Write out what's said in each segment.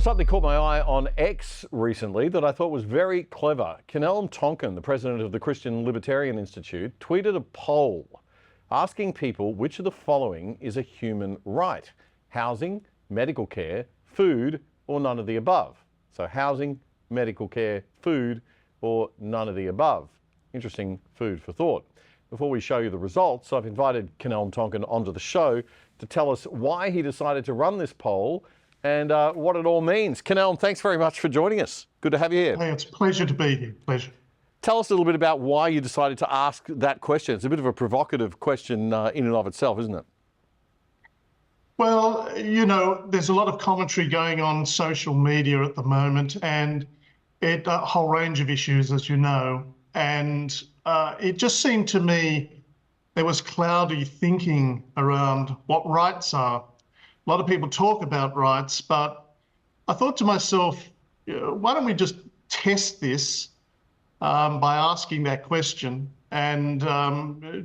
Well, something caught my eye on X recently that I thought was very clever. Kenelm Tonkin, the president of the Christian Libertarian Institute, tweeted a poll asking people which of the following is a human right: housing, medical care, food, or none of the above. So housing, medical care, food, or none of the above. Interesting food for thought. Before we show you the results, I've invited Kenelm Tonkin onto the show to tell us why he decided to run this poll and what it all means. Kenelm, thanks very much for joining us. Good to have you here. Hey, it's a pleasure to be here. Pleasure. Tell us a little bit about why you decided to ask that question. It's a bit of a provocative question in and of itself, isn't it? Well, you know, there's a lot of commentary going on social media at the moment, and a whole range of issues, as you know. And it just seemed to me there was cloudy thinking around what rights are. A lot of people talk about rights, but I thought to myself, why don't we just test this by asking that question and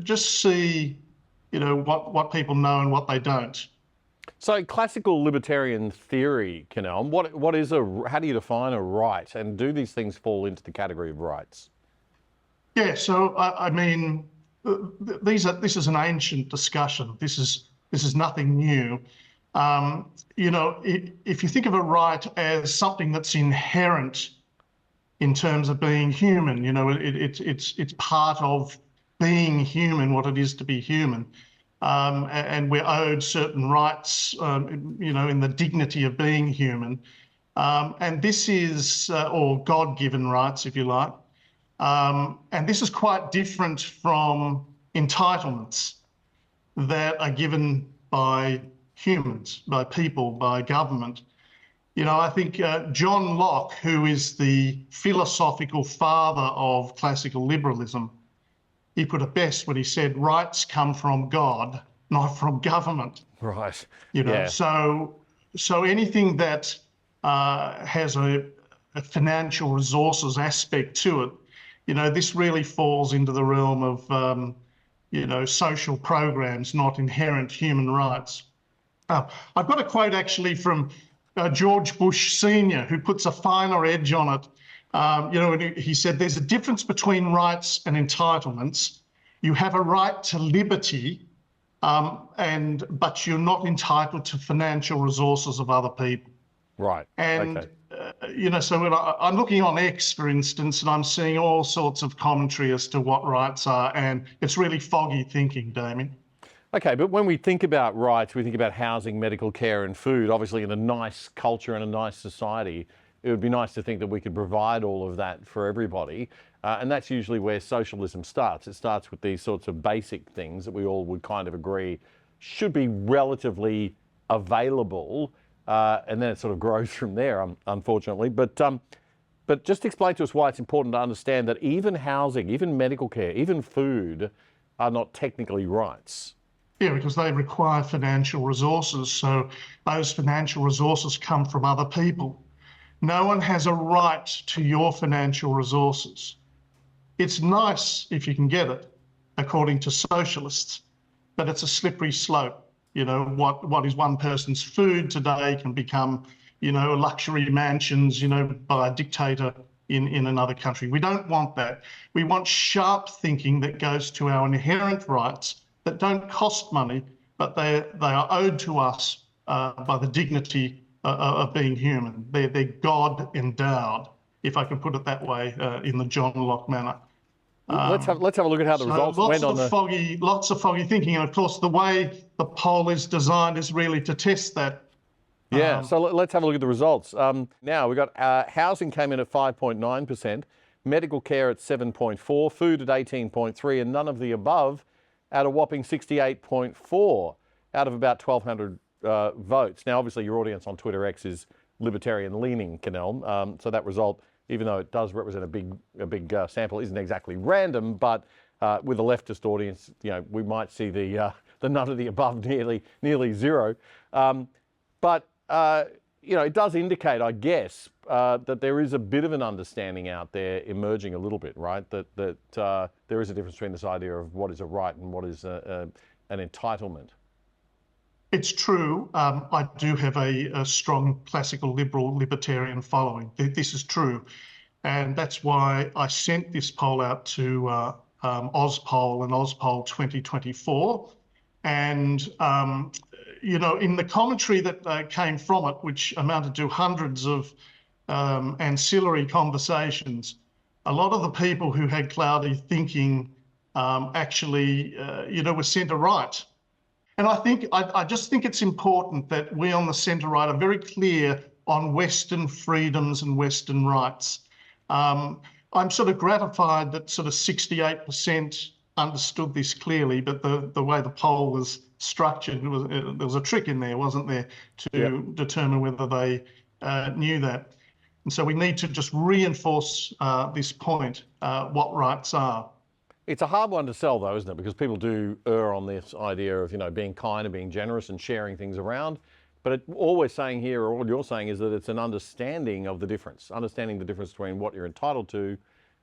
just see, you know, what people know and what they don't. So classical libertarian theory, Kenelm, how do you define a right, and do these things fall into the category of rights? Yeah, so I mean, this is an ancient discussion. This is nothing new. You know, if you think of a right as something that's inherent in terms of being human, you know, it's part of being human, what it is to be human. And we're owed certain rights, you know, in the dignity of being human. And this is, or God-given rights, if you like. And this is quite different from entitlements that are given by humans, by people, by government. You know, I think John Locke, who is the philosophical father of classical liberalism, he put it best when he said, rights come from God, not from government. Right. You know, yeah. so anything that has a financial resources aspect to it, you know, this really falls into the realm of, you know, social programs, not inherent human rights. I've got a quote actually from George Bush Sr., who puts a finer edge on it. You know, he said, there's a difference between rights and entitlements. You have a right to liberty, but you're not entitled to financial resources of other people. Right. And, okay. You know, so I'm looking on X, for instance, and I'm seeing all sorts of commentary as to what rights are, and it's really foggy thinking, Damian. Okay, but when we think about rights, we think about housing, medical care and food. Obviously, in a nice culture and a nice society, it would be nice to think that we could provide all of that for everybody. And that's usually where socialism starts. It starts with these sorts of basic things that we all would kind of agree should be relatively available. And then it sort of grows from there, unfortunately. But just explain to us why it's important to understand that even housing, even medical care, even food are not technically rights. Yeah, because they require financial resources. So those financial resources come from other people. No one has a right to your financial resources. It's nice if you can get it, according to socialists, but it's a slippery slope. You know, what is one person's food today can become, you know, luxury mansions, you know, by a dictator in another country. We don't want that. We want sharp thinking that goes to our inherent rights that don't cost money, but they are owed to us by the dignity of being human. They're God endowed, if I can put it that way, in the John Locke manner. Let's have a look at how the results went on the... Lots of foggy thinking, and of course the way the poll is designed is really to test that. Yeah, so let's have a look at the results. Now we've got housing came in at 5.9%, medical care at 7.4%, food at 18.3%, and none of the above at a whopping 68.4% out of about 1,200 votes. Now, obviously, your audience on Twitter X is libertarian-leaning, Kenelm. So that result, even though it does represent a big sample, isn't exactly random. But with a leftist audience, you know, we might see the none of the above nearly zero. But you know, it does indicate, I guess, that there is a bit of an understanding out there emerging a little bit, right? That there is a difference between this idea of what is a right and what is an entitlement. It's true. I do have a strong classical liberal libertarian following. This is true. And that's why I sent this poll out to Ozpoll and Ozpoll 2024. And, in the commentary that came from it, which amounted to hundreds of ancillary conversations, a lot of the people who had cloudy thinking actually, were centre-right. And I just think it's important that we on the centre-right are very clear on Western freedoms and Western rights. I'm sort of gratified that sort of 68% understood this clearly, but the way the poll was structured, there was a trick in there, wasn't there, to determine whether they knew that. And so we need to just reinforce this point, what rights are. It's a hard one to sell, though, isn't it? Because people do err on this idea of, being kind and being generous and sharing things around. But all we're saying here, or all you're saying, is that it's an understanding of the difference, understanding the difference between what you're entitled to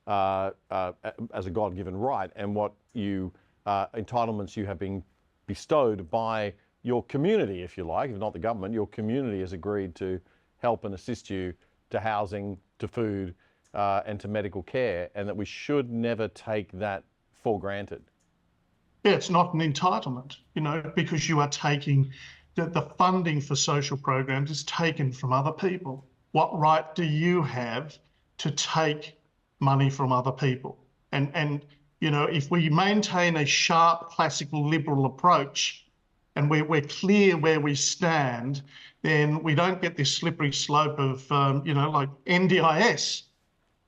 as a God-given right and what entitlements you have been bestowed by your community, if you like, if not the government. Your community has agreed to help and assist you to housing, to food, and to medical care, and that we should never take that for granted. Yeah, it's not an entitlement, because you are taking the funding for social programs is taken from other people. What right do you have to take money from other people? And if we maintain a sharp classical liberal approach and we're clear where we stand, then we don't get this slippery slope of, like NDIS.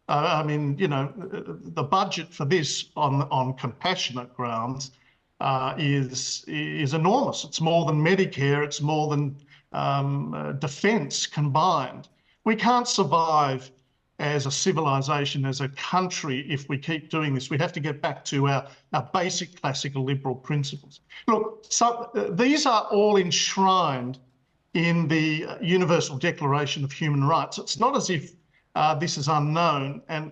The budget for this on compassionate grounds is enormous. It's more than Medicare. It's more than defence combined. We can't survive as a civilization, as a country, if we keep doing this. We have to get back to our basic classical liberal principles. Look, these are all enshrined in the Universal Declaration of Human Rights. It's not as if this is unknown, and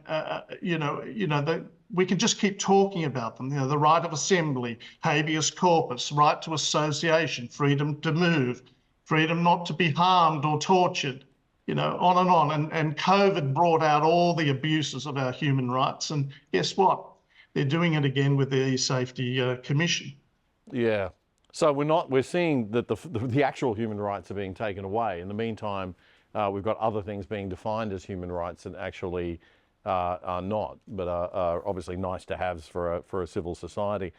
we can just keep talking about them. The right of assembly, habeas corpus, right to association, freedom to move, freedom not to be harmed or tortured, on and on. And COVID brought out all the abuses of our human rights. And guess what? They're doing it again with the Safety Commission. Yeah. So we're seeing that the actual human rights are being taken away. In the meantime, we've got other things being defined as human rights that actually are not, but are obviously nice to haves for a civil society.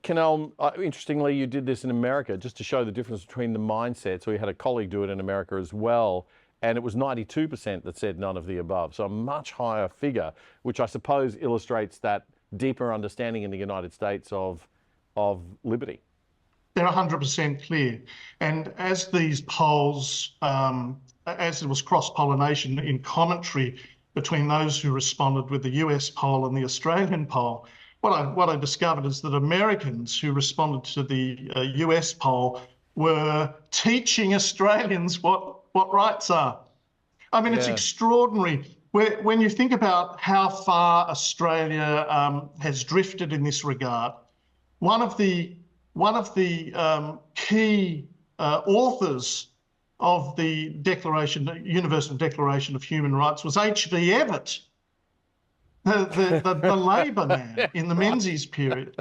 Canel, interestingly, you did this in America just to show the difference between the mindsets. We had a colleague do it in America as well, and it was 92% that said none of the above. So a much higher figure, which I suppose illustrates that deeper understanding in the United States of liberty. They're 100% clear. And as these polls, as there was cross-pollination in commentary between those who responded with the US poll and the Australian poll, what I discovered is that Americans who responded to the US poll were teaching Australians what rights are. I mean, it's extraordinary. When you think about how far Australia has drifted in this regard, one of the key authors of the Universal Declaration of Human Rights was H.V. Evatt, the Labor man in the Menzies period.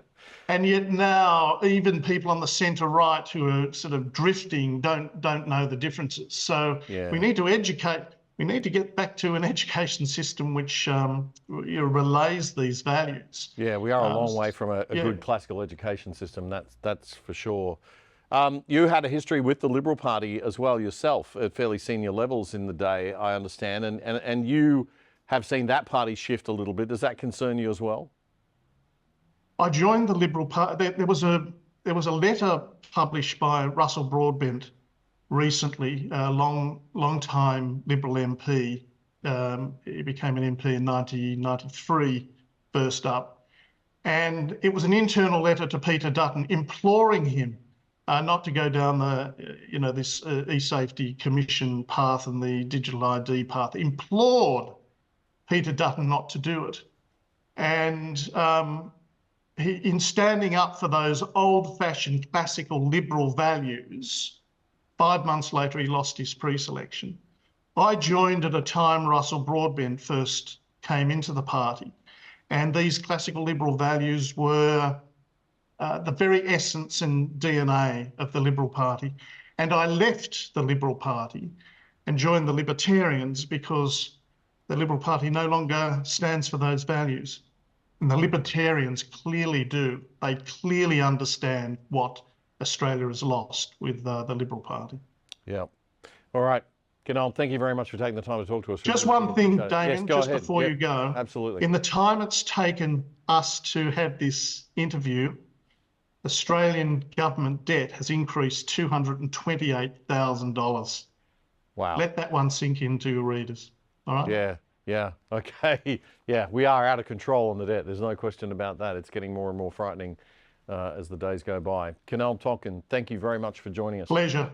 And yet now even people on the centre-right who are sort of drifting don't know the differences. So we need to educate. We need to get back to an education system which relays these values. Yeah, we are a long way from a good classical education system, that's for sure. You had a history with the Liberal Party as well yourself at fairly senior levels in the day, I understand, and you have seen that party shift a little bit. Does that concern you as well? I joined the Liberal Party. There was a letter published by Russell Broadbent recently, a long-time Liberal MP. He became an MP in 1993, first up. And it was an internal letter to Peter Dutton imploring him not to go down this e-safety commission path and the digital ID path, implored Peter Dutton not to do it. And in standing up for those old-fashioned classical liberal values, 5 months later he lost his pre-selection. I joined at a time Russell Broadbent first came into the party, and these classical liberal values were the very essence and DNA of the Liberal Party. And I left the Liberal Party and joined the Libertarians because the Liberal Party no longer stands for those values. And the Libertarians clearly do. They clearly understand what Australia has lost with the Liberal Party. Yeah. All right. Kunal, thank you very much for taking the time to talk to us. Just one thing, Damian, yes, just ahead. before you go. Absolutely. In the time it's taken us to have this interview, Australian government debt has increased $228,000. Wow. Let that one sink into your readers. All right? Yeah. Yeah. Okay. Yeah. We are out of control on the debt. There's no question about that. It's getting more and more frightening as the days go by. Kunal Tonkin, thank you very much for joining us. Pleasure.